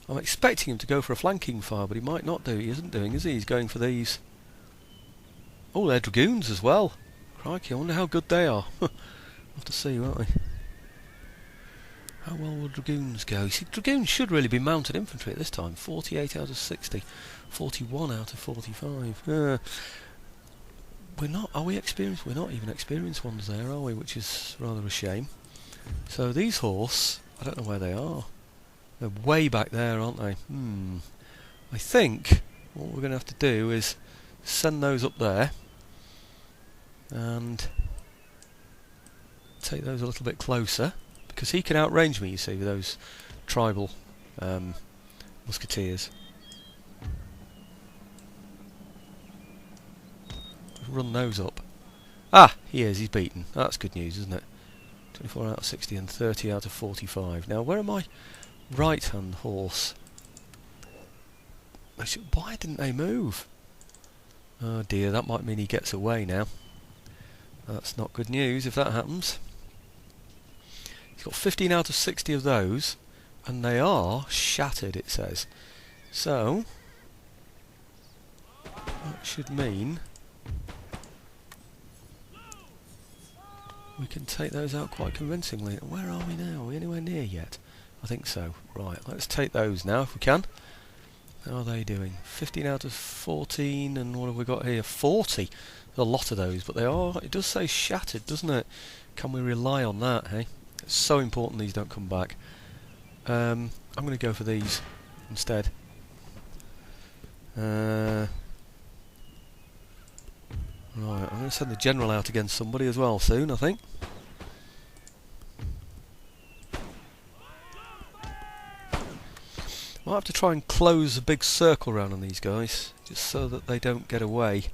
I'm expecting him to go for a flanking fire, but he might not do. He isn't doing, is he? He's going for these. Oh, they're dragoons as well. Crikey, I wonder how good they are. We'll have to see, won't we? How well will dragoons go? You see, dragoons should really be mounted infantry at this time. 48 out of 60. 41 out of 45. We're not, are we experienced? We're not even experienced ones there, are we? Which is rather a shame. So these horse, I don't know where they are. They're way back there, aren't they? I think what we're going to have to do is send those up there and take those a little bit closer, because he can outrange me, you see, with those tribal musketeers. Run those up. Ah, he is, he's beaten. That's good news, isn't it? 24 out of 60 and 30 out of 45. Now, where are my right-hand horse? Why didn't they move? Oh dear, that might mean he gets away now. That's not good news if that happens. He's got 15 out of 60 of those, and they are shattered, it says. So, that should mean we can take those out quite convincingly. Where are we now? Are we anywhere near yet? I think so. Right, let's take those now if we can. How are they doing? 15 out of 14, and what have we got here? 40. There's a lot of those, but they are, it does say shattered, doesn't it? Can we rely on that, hey? It's so important these don't come back. I'm going to go for these instead. Right, I'm going to send the general out against somebody as well soon, I think. Might have to try and close a big circle around on these guys, just so that they don't get away.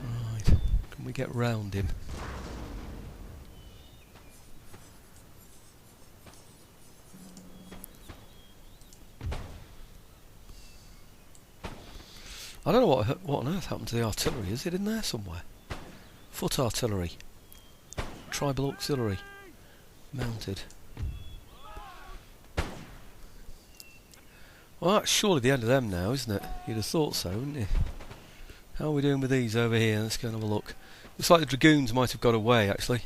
Right, can we get round him? I don't know what on earth happened to the artillery. Is it in there somewhere? Foot artillery. Tribal auxiliary. Mounted. Well, that's surely the end of them now, isn't it? You'd have thought so, wouldn't you? How are we doing with these over here? Let's go and have a look. Looks like the dragoons might have got away, actually.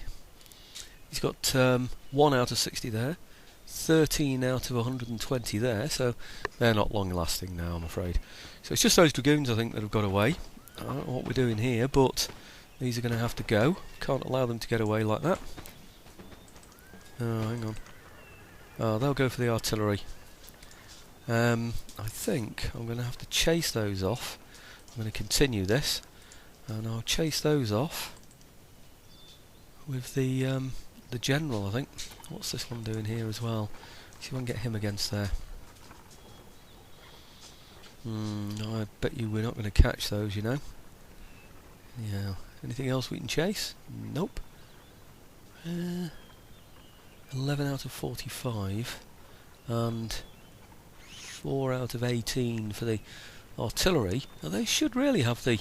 He's got 1 out of 60 there. 13 out of 120 there, so they're not long lasting now, I'm afraid. So it's just those dragoons, I think, that have got away. I don't know what we're doing here, but these are going to have to go. Can't allow them to get away like that. Oh, hang on. Oh, they'll go for the artillery. I think I'm going to have to chase those off. I'm going to continue this, and I'll chase those off with the general, I think. What's this one doing here as well? See if I can get him against there. I bet you we're not going to catch those, you know. Yeah. Anything else we can chase? Nope. 11 out of 45 and 4 out of 18 for the artillery. Now they should really have the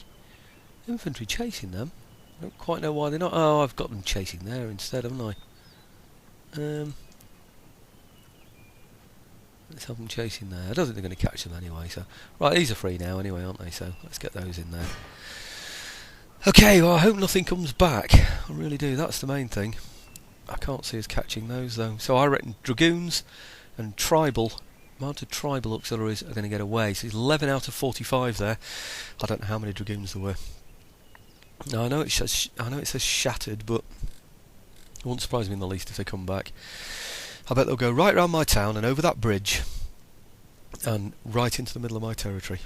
infantry chasing them. I don't quite know why they're not. Oh, I've got them chasing there instead, haven't I? Let's have them chasing there. I don't think they're going to catch them anyway. So, right, these are free now anyway, aren't they? So let's get those in there. Okay, well I hope nothing comes back. I really do. That's the main thing. I can't see us catching those though. So I reckon dragoons and mounted tribal auxiliaries are going to get away. So it's 11 out of 45 there. I don't know how many dragoons there were. Now I know it says shattered, but it wouldn't surprise me in the least if they come back. I bet they'll go right round my town and over that bridge and right into the middle of my territory.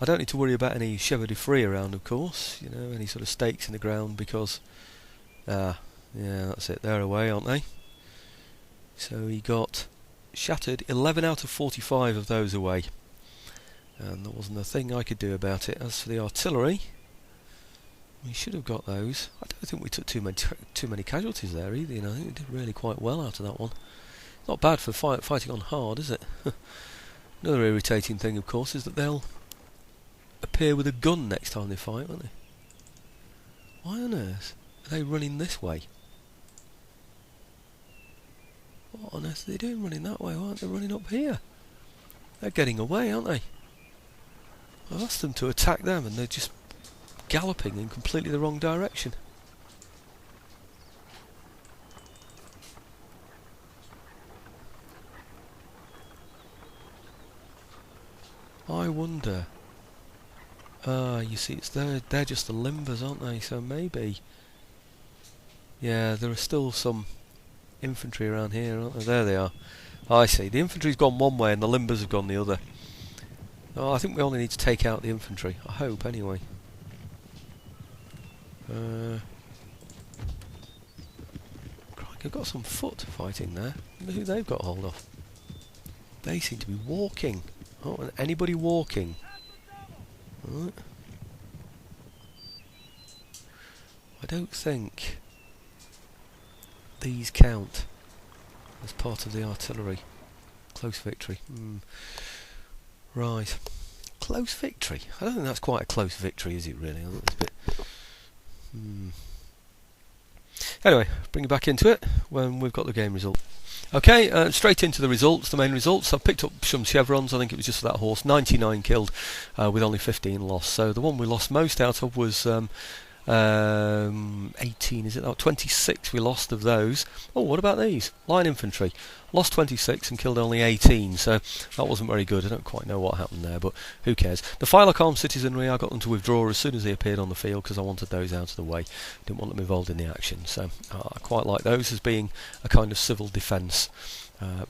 I don't need to worry about any chevaux de frise around, of course, you know, any sort of stakes in the ground, because yeah, that's it, they're away, aren't they? So he got shattered, 11 out of 45 of those away, and there wasn't a thing I could do about it. As for the artillery, we should have got those. I don't think we took too many casualties there either, you know. I think we did really quite well out of that one. Not bad for fighting on hard, is it? Another irritating thing, of course, is that they'll appear with a gun next time they fight, won't they? Why on earth are they running this way? What on earth are they doing running that way? Why aren't they running up here? They're getting away, aren't they? I've asked them to attack them and they're just galloping in completely the wrong direction. I wonder. You see, they're just the limbers, aren't they? So maybe. Yeah, there are still some infantry around here, aren't there? There they are. I see. The infantry's gone one way and the limbers have gone the other. Oh, I think we only need to take out the infantry. I hope, anyway. Crikey, I've got some foot fighting there. I wonder who they've got hold of. They seem to be walking. Oh, and anybody walking? Right. I don't think these count as part of the artillery. Close victory. Right. Close victory? I don't think that's quite a close victory, is it really? I think it's a bit... Anyway, bring you back into it when we've got the game result. Okay, straight into the results, the main results. I've picked up some chevrons. I think it was just for that horse. 99 killed with only 15 lost. So the one we lost most out of was 18, is it? Oh, 26 we lost of those. Oh, what about these? Line infantry. Lost 26 and killed only 18, so that wasn't very good. I don't quite know what happened there, but who cares. The Phylacom citizenry, I got them to withdraw as soon as they appeared on the field because I wanted those out of the way. Didn't want them involved in the action, so I quite like those as being a kind of civil defence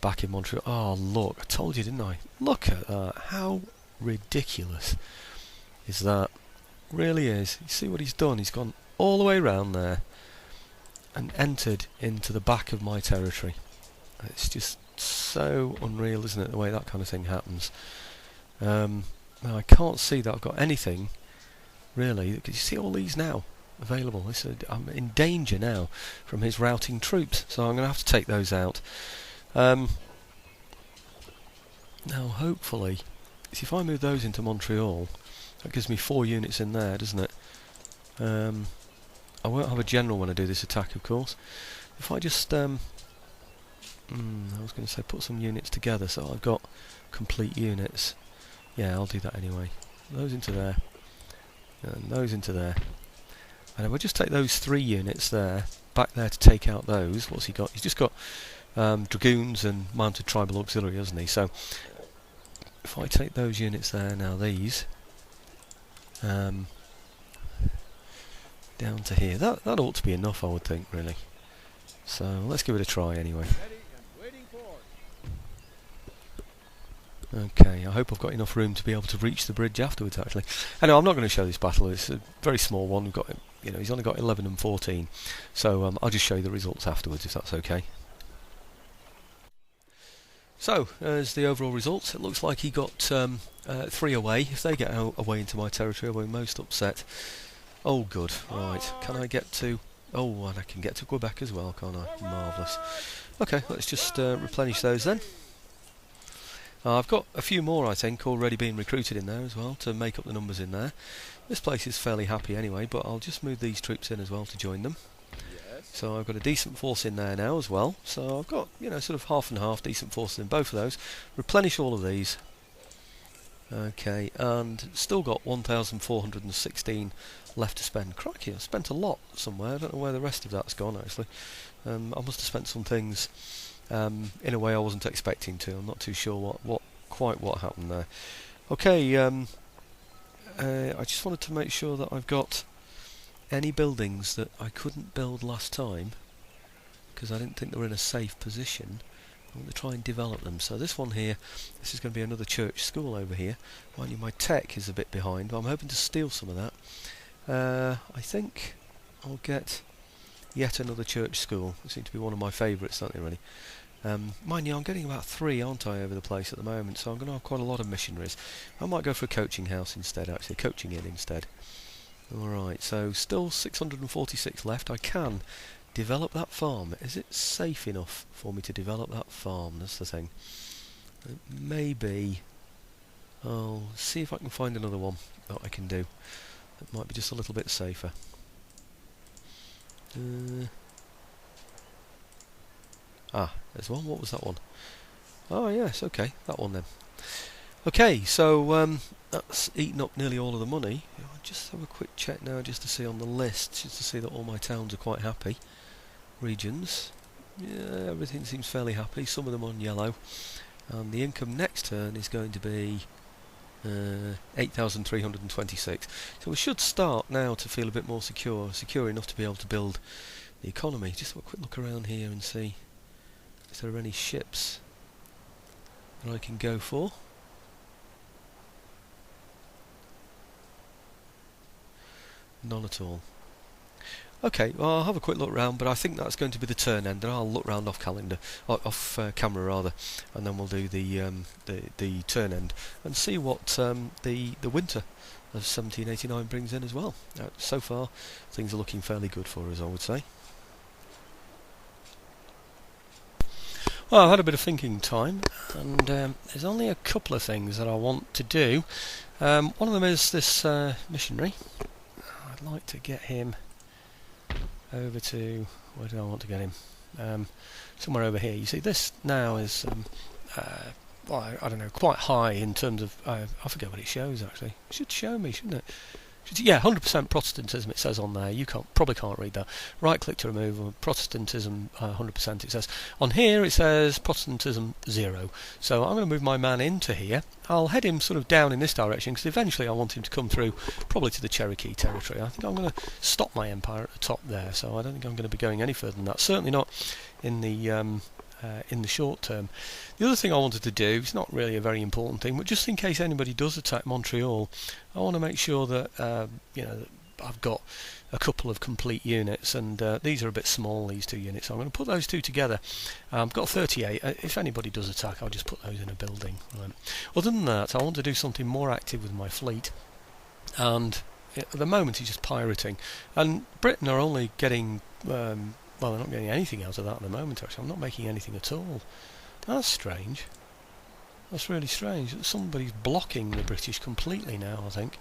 back in Montreal. Oh, look, I told you, didn't I? Look at that. How ridiculous is that? Really is. You see what he's done? He's gone all the way around there and entered into the back of my territory. It's just so unreal, isn't it, the way that kind of thing happens. Now I can't see that I've got anything really. Because you see all these now available. I'm in danger now from his routing troops, so I'm going to have to take those out. Now hopefully, see, if I move those into Montreal, that gives me 4 units in there, doesn't it? I won't have a general when I do this attack, of course. If I just, I was going to say put some units together so I've got complete units. Yeah, I'll do that anyway. Those into there, and those into there. And if I just take those 3 units there, back there to take out those, what's he got? He's just got dragoons and mounted tribal auxiliary, hasn't he? So, if I take those units there, now these... down to here. That ought to be enough, I would think, really. So let's give it a try anyway. Okay, I hope I've got enough room to be able to reach the bridge afterwards. Actually, anyway, I'm not going to show this battle. It's a very small one. We've got, he's only got 11 and 14. So I'll just show you the results afterwards, if that's okay. So, as the overall results, it looks like he got 3 away. If they get away into my territory, I'll be most upset. Oh, good. Right, can I get to... Oh, and I can get to Quebec as well, can't I? Marvellous. Okay, let's just replenish those then. I've got a few more, I think, already being recruited in there as well, to make up the numbers in there. This place is fairly happy anyway, but I'll just move these troops in as well to join them. So I've got a decent force in there now as well. So I've got, sort of half and half decent forces in both of those. Replenish all of these. Okay, and still got 1,416 left to spend. Crikey, I've spent a lot somewhere. I don't know where the rest of that's gone, actually. I must have spent some things in a way I wasn't expecting to. I'm not too sure what happened there. Okay, I just wanted to make sure that I've got any buildings that I couldn't build last time because I didn't think they were in a safe position. I want to try and develop them. So this one here, this is going to be another church school over here. Mind you, my tech is a bit behind, but I'm hoping to steal some of that. I think I'll get yet another church school. They seem to be one of my favourites, don't they, really? Mind you, I'm getting about 3, aren't I, over the place at the moment, so I'm going to have quite a lot of missionaries. I might go for a coaching house instead, actually, a coaching inn instead. Alright, so still 646 left. I can develop that farm? Is it safe enough for me to develop that farm? That's the thing. Maybe I'll see if I can find another one that I can do. That might be just a little bit safer. There's one. What was that one? Oh yes, okay, that one then. Okay, so that's eaten up nearly all of the money. I'll just have a quick check now just to see on the list, just to see that all my towns are quite happy. Regions, yeah, everything seems fairly happy, some of them on yellow. And the income next turn is going to be 8,326. So we should start now to feel a bit more secure enough to be able to build the economy. Just have a quick look around here and see if there are any ships that I can go for. None at all. Okay, well, I'll have a quick look round, but I think that's going to be the turn end, and I'll look round off camera rather, and then we'll do the turn end and see what the winter of 1789 brings in as well. So far, things are looking fairly good for us, I would say. Well, I've had a bit of thinking time, and there's only a couple of things that I want to do. One of them is this missionary. I'd like to get him over to, where do I want to get him? Somewhere over here. You see, this now is, well, I don't know, quite high in terms of, I forget what it shows actually. It should show me, shouldn't it? Yeah, 100% Protestantism it says on there. You probably can't read that. Right click to remove Protestantism 100% it says. On here it says Protestantism 0. So I'm going to move my man into here. I'll head him sort of down in this direction because eventually I want him to come through probably to the Cherokee territory. I think I'm going to stop my empire at the top there, so I don't think I'm going to be going any further than that. Certainly not in the short term. The other thing I wanted to do, it's not really a very important thing, but just in case anybody does attack Montreal, I want to make sure that you know, that I've got a couple of complete units, and these are a bit small, these two units, so I'm going to put those two together. I've got 38. If anybody does attack, I'll just put those in a building. Right. Other than that, I want to do something more active with my fleet, and at the moment it's just pirating, and Britain are only getting well, they're not getting anything out of that at the moment, actually. I'm not making anything at all. That's strange. That's really strange. Somebody's blocking the British completely now, I think,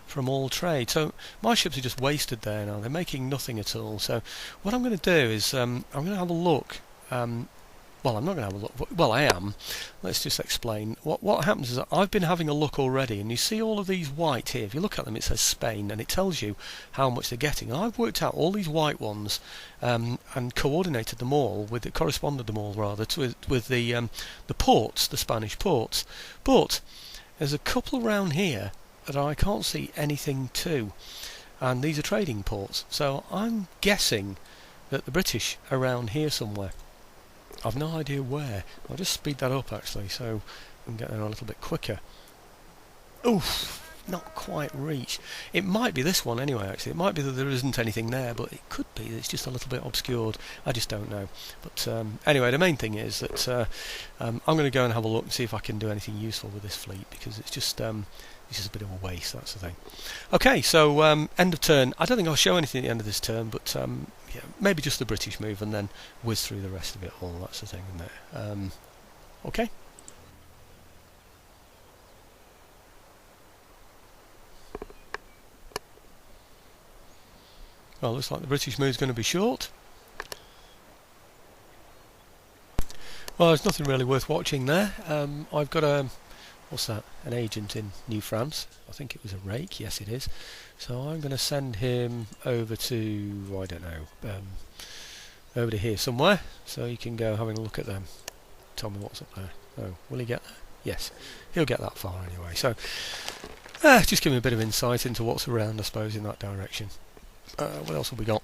from all trade. So my ships are just wasted there now. They're making nothing at all. So what I'm going to do is I'm going to have a look. Well, I'm not going to have a look. Well, I am. Let's just explain. What happens is that I've been having a look already, and you see all of these white here. If you look at them, it says Spain, and it tells you how much they're getting. And I've worked out all these white ones and coordinated them all, corresponded them all rather, with the ports, the Spanish ports. But there's a couple around here that I can't see anything to, and these are trading ports. So I'm guessing that the British are around here somewhere. I've no idea where. I'll just speed that up actually, so we can get there a little bit quicker. Oof, not quite reached. It might be this one anyway, actually. It might be that there isn't anything there, but it could be that it's just a little bit obscured. I just don't know. But anyway, the main thing is that I'm going to go and have a look and see if I can do anything useful with this fleet, because it's just a bit of a waste, that's the thing. Okay, so end of turn. I don't think I'll show anything at the end of this turn, but yeah, maybe just the British move and then whiz through the rest of it all, that's the thing, isn't it? Okay. Well, looks like the British move is going to be short. Well, there's nothing really worth watching there. I've got what's that? An agent in New France. I think it was a rake. Yes, it is. So I'm going to send him over to, I don't know, over to here somewhere, so he can go having a look at them. Tell me what's up there. Oh, will he get there? Yes, he'll get that far anyway. So just give me a bit of insight into what's around, I suppose, in that direction. What else have we got?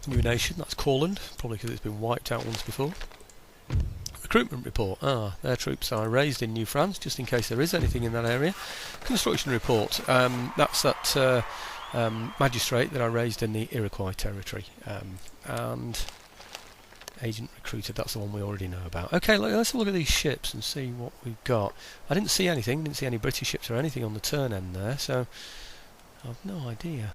New nation. That's Courland, probably because it's been wiped out once before. Recruitment report. Their troops are raised in New France, just in case there is anything in that area. Construction report. That's that magistrate that I raised in the Iroquois territory. And agent recruited, that's the one we already know about. Okay, let's have a look at these ships and see what we've got. I didn't see anything, didn't see any British ships or anything on the turn end there, so I've no idea.